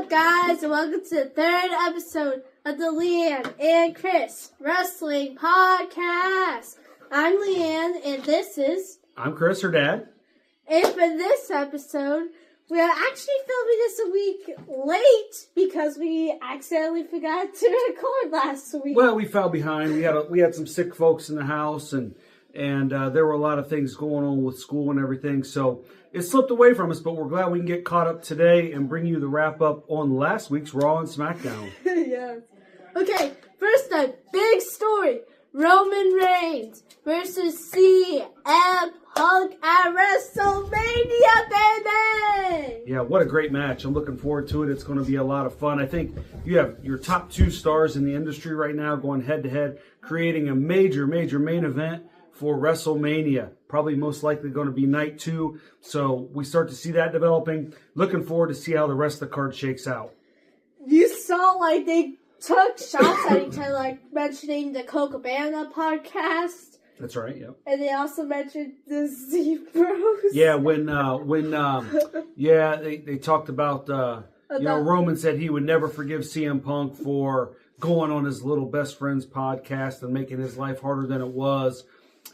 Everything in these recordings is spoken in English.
up, guys, and welcome to the third episode of the Leanne and Chris Wrestling Podcast. I'm Leanne, and this is... I'm Chris, her dad. And for this episode, we are actually filming this a week late because we accidentally forgot to record last week. Well, we fell behind. We had some sick folks in the house, and there were a lot of things going on with school and everything, so it slipped away from us, but we're glad we can get caught up today and bring you the wrap-up on last week's Raw and SmackDown. Yes. Okay, first up, big story. Roman Reigns versus CM Punk at WrestleMania, baby! Yeah, what a great match. I'm looking forward to it. It's going to be a lot of fun. I think you have your top two stars in the industry right now going head-to-head, creating a major main event for WrestleMania. Probably most likely going to be night 2. So we start to see that developing. Looking forward to see how the rest of the card shakes out. You saw, they took shots at each other, mentioning the Coca Cabana podcast. That's right, yep. And they also mentioned the Zebras. Yeah, they talked about, Roman said he would never forgive CM Punk for going on his little best friend's podcast and making his life harder than it was.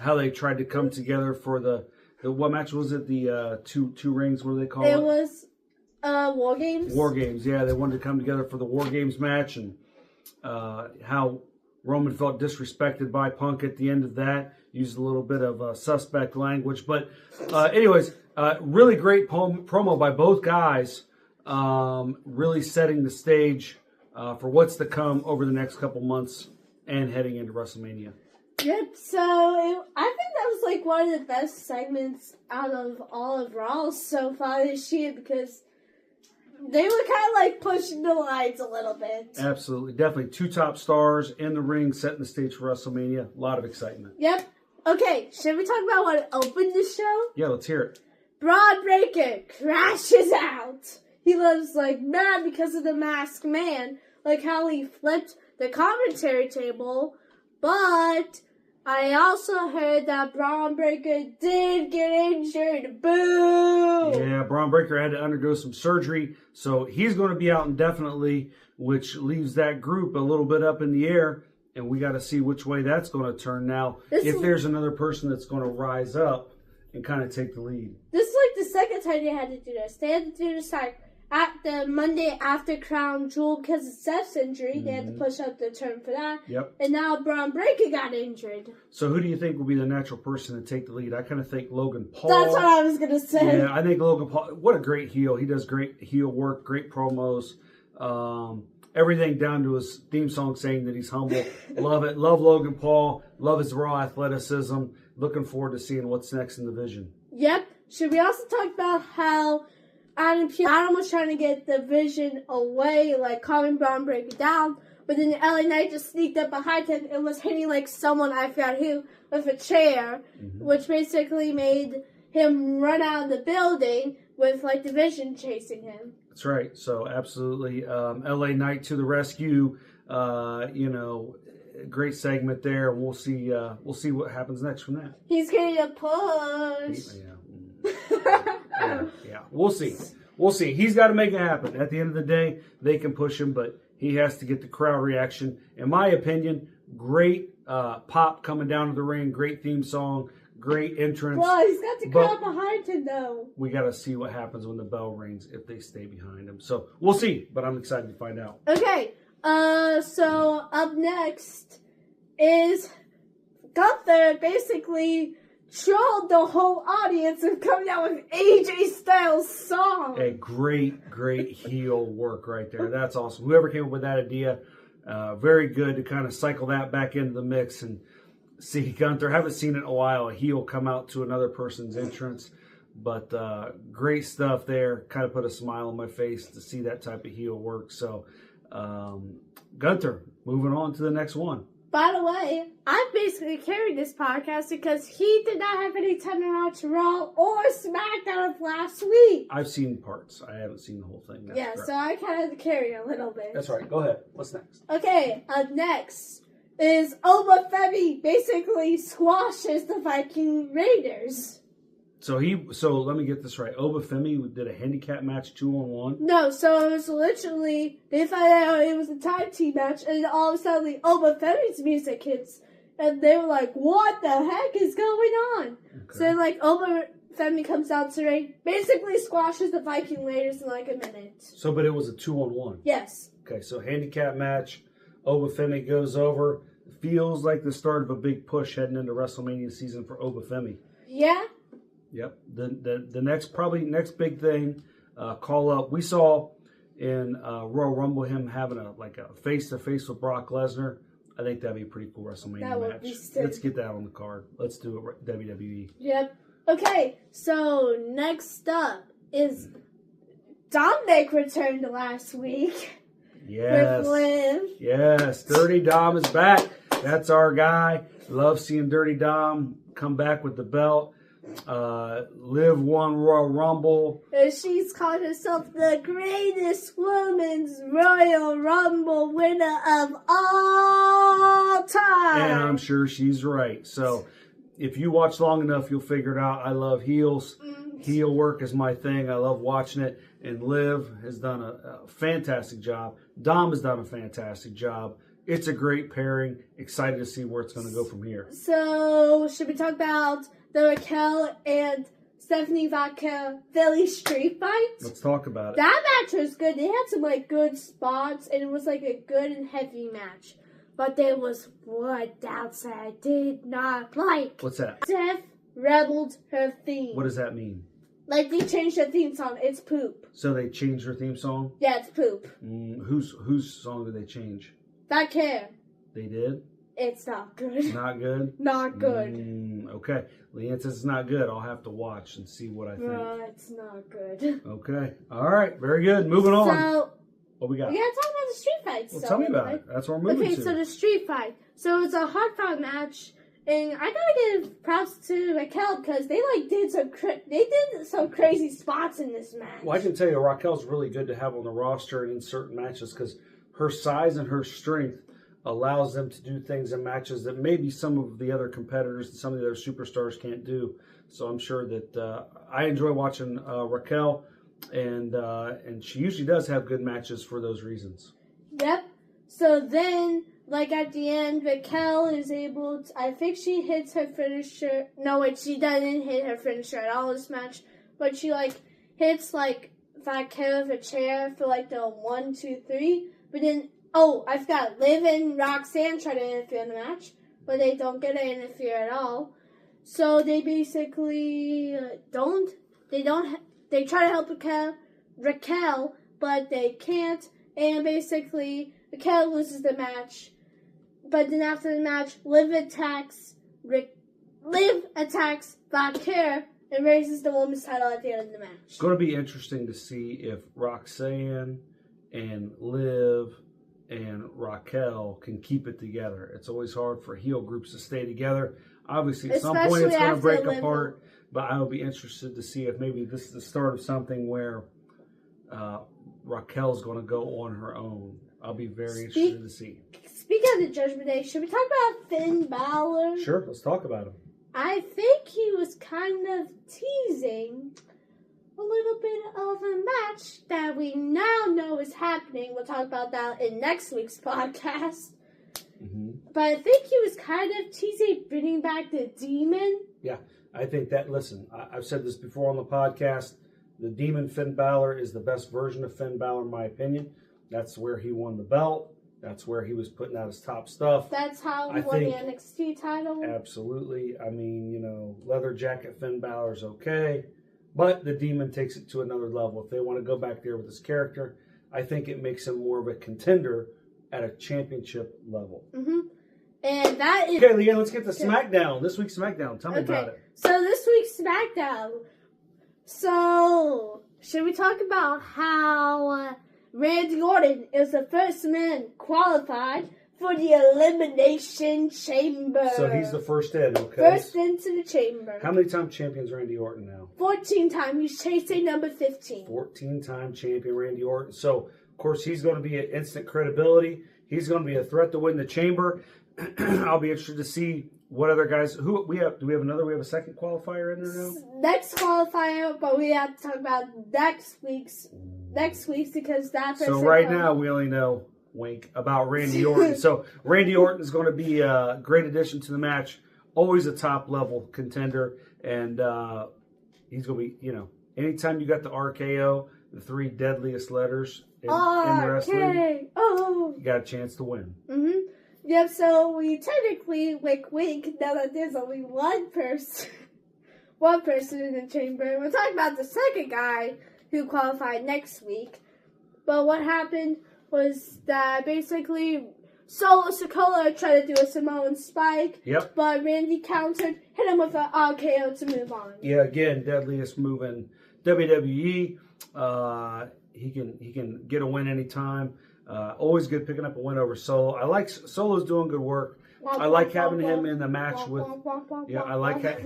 How they tried to come together for the what match was it? The two rings, what do they call it? It was War Games. War Games, yeah. They wanted to come together for the War Games match, and how Roman felt disrespected by Punk at the end of that. Used a little bit of suspect language. But anyways, really great promo by both guys. Really setting the stage for what's to come over the next couple months and heading into WrestleMania. Yep, so I think that was one of the best segments out of all of Raw so far this year because they were kind of pushing the lines a little bit. Absolutely. Definitely 2 top stars in the ring, setting the stage for WrestleMania. A lot of excitement. Yep. Okay, should we talk about what opened the show? Yeah, let's hear it. Braun Breaker crashes out. He was mad because of the Masked Man, how he flipped the commentary table, but I also heard that Braun Breaker did get injured. Boo! Yeah, Braun Breaker had to undergo some surgery, so he's going to be out indefinitely, which leaves that group a little bit up in the air, and we got to see which way that's going to turn now. If there's another person that's going to rise up and kind of take the lead. This is the second time they had to do this. They had to do this at the Monday after Crown Jewel because of Seth's injury. They had to push up the term for that. Yep. And now Braun Breaker got injured. So who do you think will be the natural person to take the lead? I kind of think Logan Paul. That's what I was going to say. Yeah, I think Logan Paul. What a great heel. He does great heel work, great promos. Everything down to his theme song saying that he's humble. Love it. Love Logan Paul. Love his raw athleticism. Looking forward to seeing what's next in the Vision. Yep. Should we also talk about how Adam was trying to get the Vision away, calming Braun Breaker down, but then the LA Knight just sneaked up behind him and was hitting someone, I forgot who, with a chair, which basically made him run out of the building with the Vision chasing him. That's right. So absolutely, LA Knight to the rescue. Great segment there. We'll see what happens next from that. He's getting a push. Yeah. We'll see. He's got to make it happen. At the end of the day, they can push him, but he has to get the crowd reaction. In my opinion, great pop coming down to the ring. Great theme song. Great entrance. Well, he's got the crowd behind him, though. We got to see what happens when the bell rings if they stay behind him. So we'll see, but I'm excited to find out. Okay. So up next is Gunther basically trolled the whole audience and coming out with AJ Styles' song. A great heel work right there. That's awesome. Whoever came up with that idea, very good to kind of cycle that back into the mix and see Gunther. Haven't seen it in a while. A heel come out to another person's entrance. But great stuff there. Kind of put a smile on my face to see that type of heel work. So Gunther, moving on to the next one. By the way, I'm basically carrying this podcast because he did not have any time to watch Raw or SmackDown of last week. I've seen parts. I haven't seen the whole thing. That's correct. So I kind of carry a little bit. That's right. Go ahead. What's next? Okay, next is Oma Femi basically squashes the Viking Raiders. So let me get this right. Obafemi did a handicap match 2-on-1. No, so it was literally, they found out it was a tag team match, and then all of a sudden, Obafemi's music hits, and they were like, what the heck is going on? Okay. So, like, Obafemi comes out to the ring, basically squashes the Viking Raiders in, like, a minute. So, but it was a 2-on-1? Yes. Okay, so handicap match, Obafemi goes over. Feels like the start of a big push heading into WrestleMania season for Obafemi. Yeah. Yep. The next big thing, call up. We saw in Royal Rumble him having a face-to-face with Brock Lesnar. I think that'd be a pretty cool WrestleMania match. Let's get that on the card. Let's do it, WWE. Yep. Okay, so next up is Dominic returned last week. Yes. With Liv. Yes. Dirty Dom is back. That's our guy. Love seeing Dirty Dom come back with the belt. Liv won Royal Rumble. And she's called herself the greatest women's Royal Rumble winner of all time. And I'm sure she's right. So if you watch long enough, you'll figure it out. I love heels. Heel work is my thing. I love watching it. And Liv has done a fantastic job. Dom has done a fantastic job. It's a great pairing. Excited to see where it's going to go from here. So, should we talk about the Raquel and Stephanie Vodka Philly street fight? Let's talk about it. That match was good. They had some good spots, and it was a good and heavy match. But there was one downside I did not like. What's that? Steph rebelled her theme. What does that mean? They changed her theme song. It's poop. So they changed her theme song? Yeah, it's poop. Whose song did they change? That care. They did? It's not good. Not good? Not good. Okay. Leanne says it's not good. I'll have to watch and see what I think. It's not good. Okay. All right. Very good. Moving on. So, what we got? We gotta talk about the street fight. Well, tell me about it. That's what we're moving to. Okay, so the street fight. So it's a hard fought match. And I gotta give props to Raquel because they did some crazy spots in this match. Well, I can tell you, Raquel's really good to have on the roster and in certain matches because her size and her strength allows them to do things in matches that maybe some of the other competitors and some of the other superstars can't do. So I'm sure that I enjoy watching Raquel, and she usually does have good matches for those reasons. Yep. So then, at the end, Raquel is able to, I think she hits her finisher. No, wait, she doesn't hit her finisher at all this match. But she, hits, Raquel with a chair for, the 1, 2, 3. But then, I forgot, Liv and Roxanne try to interfere in the match. But they don't get to interfere at all. So they basically they try to help Raquel, but they can't. And basically, Raquel loses the match. But then after the match, Liv attacks Vodka and raises the women's title at the end of the match. It's going to be interesting to see if Roxanne and Liv and Raquel can keep it together. It's always hard for heel groups to stay together. Obviously, at some point it's going to break apart. But I will be interested to see if maybe this is the start of something where Raquel's going to go on her own. I'll be very interested to see. Speaking of the Judgment Day, should we talk about Finn Balor? Sure, let's talk about him. I think he was kind of teasing a little bit of a match that we now know is happening. We'll talk about that in next week's podcast. Mm-hmm. But I think he was kind of teasing bringing back the Demon. Yeah, I think that, listen, I've said this before on the podcast. The Demon Finn Balor is the best version of Finn Balor, in my opinion. That's where he won the belt. That's where he was putting out his top stuff. That's how he won the NXT title. Absolutely. I mean, leather jacket Finn Balor's okay. But the Demon takes it to another level. If they want to go back there with his character, I think it makes him more of a contender at a championship level. Mm-hmm. And that is... Okay, Leanne, let's get to SmackDown. This week's SmackDown. Tell me about it. So this week's SmackDown. So, should we talk about how Randy Orton is the first man qualified for the Elimination Chamber? So he's the first in, okay? First into the chamber. How many time champions Randy Orton now? 14 times. He's chasing number 15. 14-time champion Randy Orton. So, of course, he's going to be an instant credibility. He's going to be a threat to win the chamber. I'll be interested to see what other guys? Who we have? Do we have another? We have a second qualifier in there now. Next qualifier, but we have to talk about next week's because that person. So right now we only know wink about Randy Orton. So Randy Orton is going to be a great addition to the match. Always a top level contender, and he's going to be, anytime you got the RKO, the 3 deadliest letters in wrestling, you got a chance to win. Mm-hmm. Yep, so we technically, wink, know that there's only one person in the chamber. We're talking about the second guy who qualified next week. But what happened was that basically Solo Sikoa tried to do a Samoan spike. Yep. But Randy countered, hit him with an RKO to move on. Yeah, again, deadliest move in WWE. He can get a win anytime. Always good picking up a win over Solo. I like Solo's doing good work. I like having him in the match with. Yeah, I like that.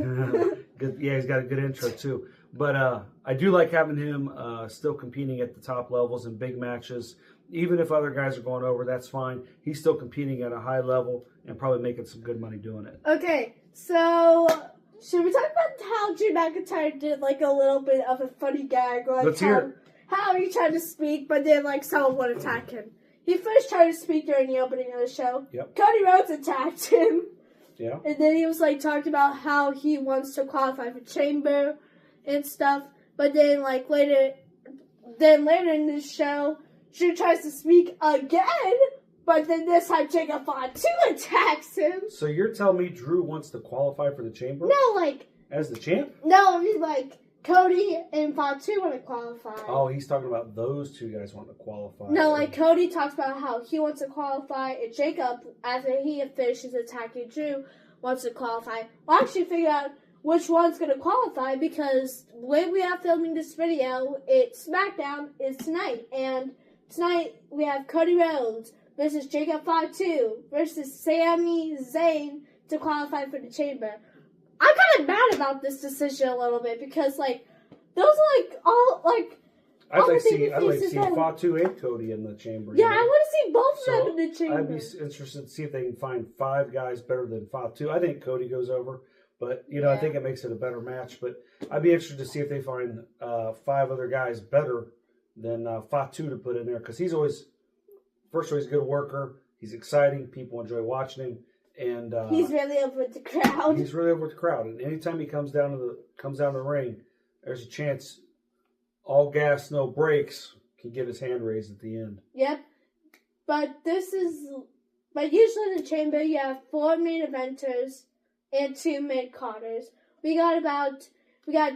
Good. Yeah, he's got a good intro too. But I do like having him still competing at the top levels in big matches. Even if other guys are going over, that's fine. He's still competing at a high level and probably making some good money doing it. Okay, so should we talk about how Drew McIntyre did like a little bit of a funny gag? Like Let's hear it. How he tried to speak, but then someone would attack him. He first tried to speak during the opening of the show. Yep. Cody Rhodes attacked him. Yeah. And then he was talking about how he wants to qualify for Chamber and stuff. But then later in the show, Drew tries to speak again. But then this time Jacob Fatu attacks him. So you're telling me Drew wants to qualify for the Chamber? No, as the champ? No, I mean Cody and Fatu want to qualify. Oh, he's talking about those 2 guys wanting to qualify. No, Cody talks about how he wants to qualify, and Jacob, after he finishes attacking Drew, wants to qualify. We'll actually figure out which one's going to qualify, because when we are filming this video, SmackDown is tonight. And tonight, we have Cody Rhodes versus Jacob Fatu versus Sami Zayn to qualify for the Chamber. I'm kind of mad about this decision a little bit because, those are all I'd like to see Fatu and Cody in the Chamber. Yeah, I want to see both of them in the Chamber. I'd be interested to see if they can find 5 guys better than Fatu. I think Cody goes over, but I think it makes it a better match. But I'd be interested to see if they find 5 other guys better than Fatu to put in there, because he's always, first of all, he's a good worker. He's exciting. People enjoy watching him. And he's really over with the crowd. He's really over with the crowd, and anytime he comes down to the ring, there's a chance all gas, no brakes can get his hand raised at the end. Yep, but usually in the Chamber you have 4 main eventers and 2 mid carders. We got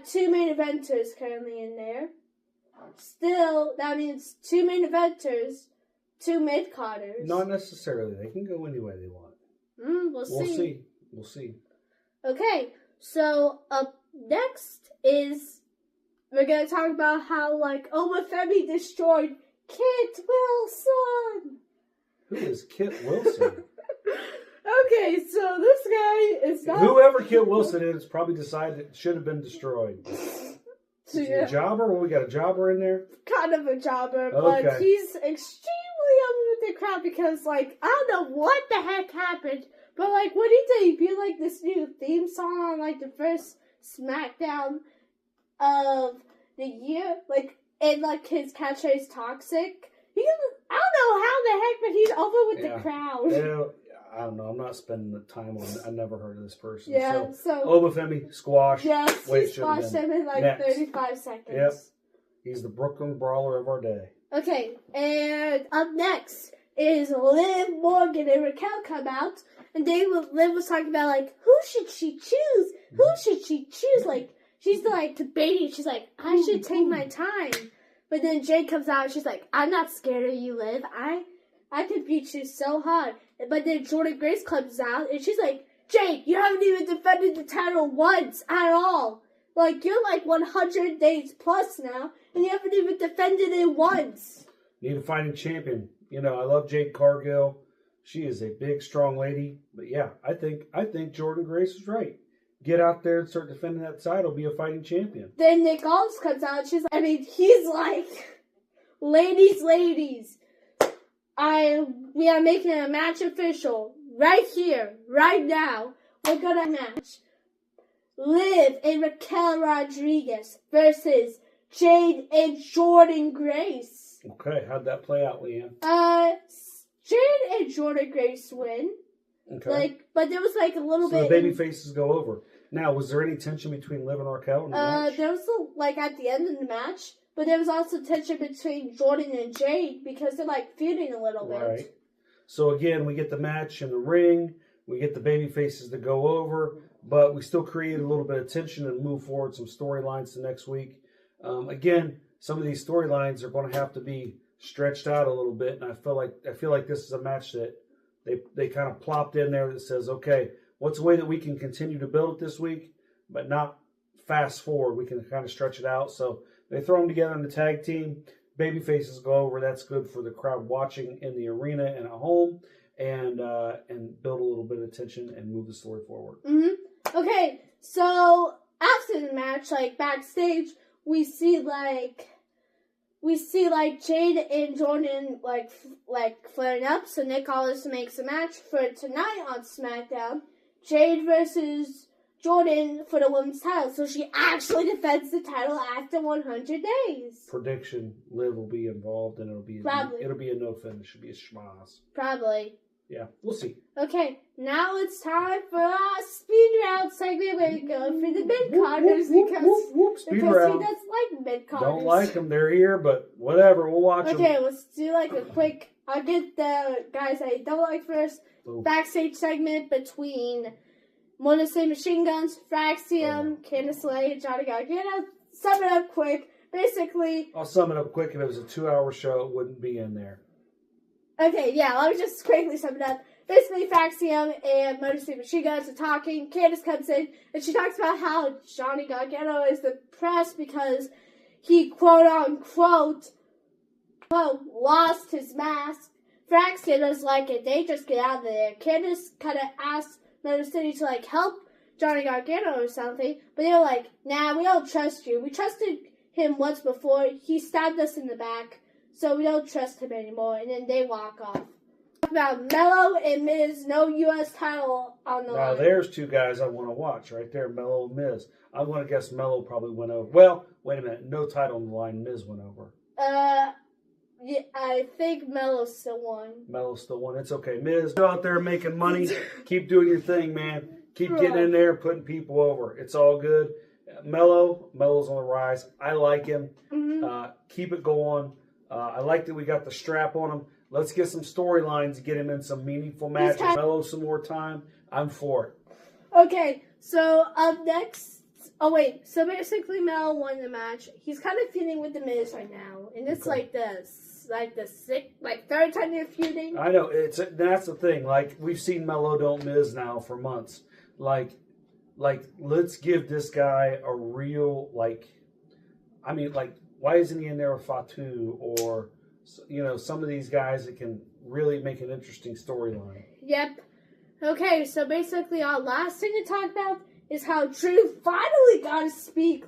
2 main eventers currently in there. Still, that means 2 main eventers, 2 mid carders. Not necessarily. They can go any way they want. We'll see. We'll see. Okay, so up next is we're gonna talk about how Omofemi destroyed Kit Wilson. Who is Kit Wilson? Okay, so this guy is not. Whoever Kit Wilson is probably decided it should have been destroyed. Is he a jobber? Well, we got a jobber in there. Kind of a jobber, but he's extremely over with the crowd because, I don't know what the heck happened, but, what did he be this new theme song on, the first SmackDown of the year? And, his catchphrase, Toxic? I don't know how the heck, but he's over with the crowd. Yeah, I don't know. I'm not spending the time on it. I never heard of this person. Yeah, so Omofemi, squash. Yes, he squashed him in 35 seconds. Yep. He's the Brooklyn Brawler of our day. Okay, and up next is Liv Morgan and Raquel come out, and Liv was talking about, who should she choose? Who should she choose? She's, debating. She's like, I should take my time. But then Jade comes out, and she's like, I'm not scared of you, Liv. I could beat you so hard. But then Jordan Grace comes out, and she's like, Jade, you haven't even defended the title once at all. You're 100 days plus now, and you haven't even defended it once. Need a fighting champion. I love Jade Cargill. She is a big, strong lady. But yeah, I think Jordan Grace is right. Get out there and start defending that title. Be a fighting champion. Then Nick Aldis comes out, and he's like, ladies, we are making a match official right here, right now. we're gonna match Liv and Raquel Rodriguez versus Jade and Jordan Grace. Okay, how'd that play out, Leanne? Jade and Jordan Grace win. Okay. But there was a little bit. So the baby faces go over. Now, was there any tension between Liv and Raquel in the match? There was at the end of the match, but there was also tension between Jordan and Jade because they're feuding a little bit. Right. So again, we get the match in the ring. We get the baby faces to go over, but we still create a little bit of tension and move forward some storylines to next week. Again, some of these storylines are going to have to be stretched out a little bit, and I feel like this is a match that they kind of plopped in there that says, okay, what's a way that we can continue to build it this week, but not fast forward? We can kind of stretch it out. So they throw them together in the tag team. Baby faces go over. That's good for the crowd watching in the arena and at home, and build a little bit of tension and move the story forward. Mm-hmm. Okay, so after the match, backstage, we see Jade and Jordan flaring up. So Nick Aldis makes a match for tonight on SmackDown. Jade versus Jordan for the women's title. So she actually defends the title after 100 days. Prediction: Liv will be involved, and it'll be a no finish. It'll be a schmoz. Probably. Yeah, we'll see. Okay, now it's time for our speed round segment where we go for the mid-carders because he doesn't like mid-carders. Don't like them. They're here, but whatever. We'll watch them. Okay, let's do a quick... I'll get the guys I don't like first. Ooh. Backstage segment between Mona Say Machine Guns, Fraxium, Candice LeRae, and Johnny Gargano. Sum it up quick. Basically... I'll sum it up quick. If it was a 2-hour show, it wouldn't be in there. Okay, yeah, let me just quickly sum it up. Basically, Faxium and Motor City Machine Guns are talking. Candice comes in, and she talks about how Johnny Gargano is depressed because he, quote-unquote, lost his mask. Faxium doesn't like it. They just get out of there. Candice kind of asks Motor City to, help Johnny Gargano or something, but they were like, nah, we don't trust you. We trusted him once before. He stabbed us in the back. So we don't trust him anymore, and then they walk off. Talk about Mello and Miz, no U.S. title on the line. Now there's two guys I want to watch right there, Mello and Miz. I'm going to guess Mello probably went over. Well, wait a minute, no title on the line, Miz went over. Yeah, I think Mello still won. Mello still won. It's okay. Miz, go out there making money. Keep doing your thing, man. Keep getting in there, putting people over. It's all good. Mello's on the rise. I like him. Mm-hmm. Keep it going. I like that we got the strap on him. Let's get some storylines, get him in some meaningful matches. Mello some more time. I'm for it. Okay, so up next. Oh wait, so basically Mello won the match. He's kind of feuding with the Miz right now, and it's the third time they're feuding. I know that's the thing. We've seen Mello don't Miz now for months. Let's give this guy a real why isn't he in there with Fatu or, some of these guys that can really make an interesting storyline? Yep. Okay, so basically our last thing to talk about is how Drew finally got to speak,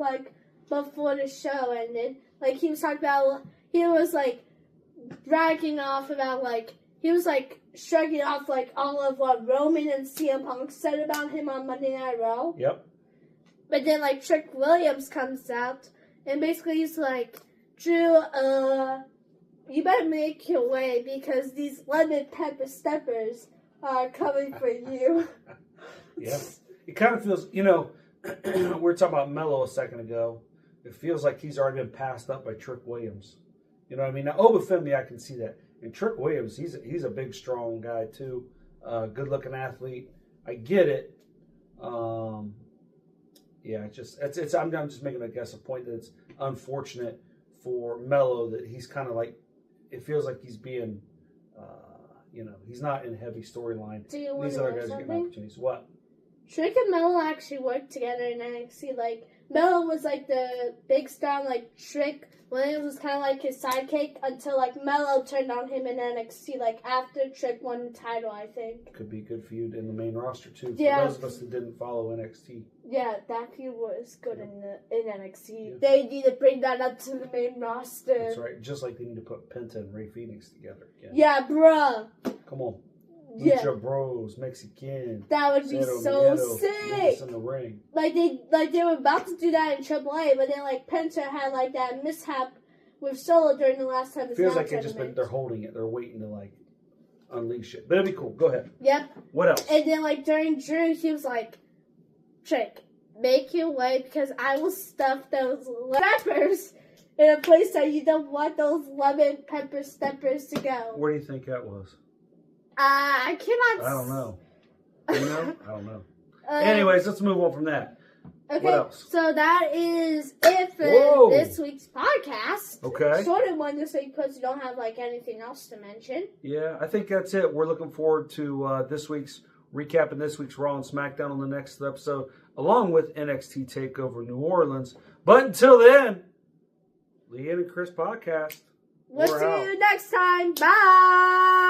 before the show ended. He was talking about, he was, bragging off about, he was, shrugging off, all of what Roman and CM Punk said about him on Monday Night Raw. Yep. But then, Trick Williams comes out. And basically he's like, Drew, you better make your way because these lemon pepper steppers are coming for you. Yeah. It kind of feels, we were talking about Mello a second ago. It feels like he's already been passed up by Trick Williams. You know what I mean? Now, Obafemi, I can see that. And Trick Williams, he's a big, strong guy, too. Good-looking athlete. I get it. Yeah, I'm just making a point that it's unfortunate for Mello that he's kind of it feels like he's being, he's not in heavy storyline. These other guys are getting opportunities. What? Trick and Mello actually worked together in NXT. Mello was the big star, Trick Williams was kind of his sidekick until Mello turned on him in NXT. After Trick won the title, I think. Could be good feud in the main roster too. Yeah. For those of us that didn't follow NXT. Yeah, that feud was good in NXT. Yeah. They need to bring that up to the main roster. That's right. Just like they need to put Penta and Ray Phoenix together again. Yeah, bruh. Come on. Yeah. Lucha Bros, Mexican. That would be Cero so Miedo, sick. in the ring. Like they were about to do that in AAA, but then like Penta had like that mishap with Solo during the last time. Feels like they're holding it. They're waiting to like unleash it. But it'd be cool. Go ahead. Yep. What else? And then like during Drew, he was like, "Trick, make your way because I will stuff those peppers in a place that you don't want those lemon pepper steppers to go." Where do you think that was? I cannot. I don't know. You know? I don't know. Anyways, let's move on from that. Okay, what else? So that is it for this week's podcast. Okay. Shorter one this week because we don't have like anything else to mention. Yeah, I think that's it. We're looking forward to this week's recapping this week's Raw and SmackDown on the next episode, along with NXT TakeOver New Orleans. But until then, Leanne and Chris podcast. We'll see you next time. Bye.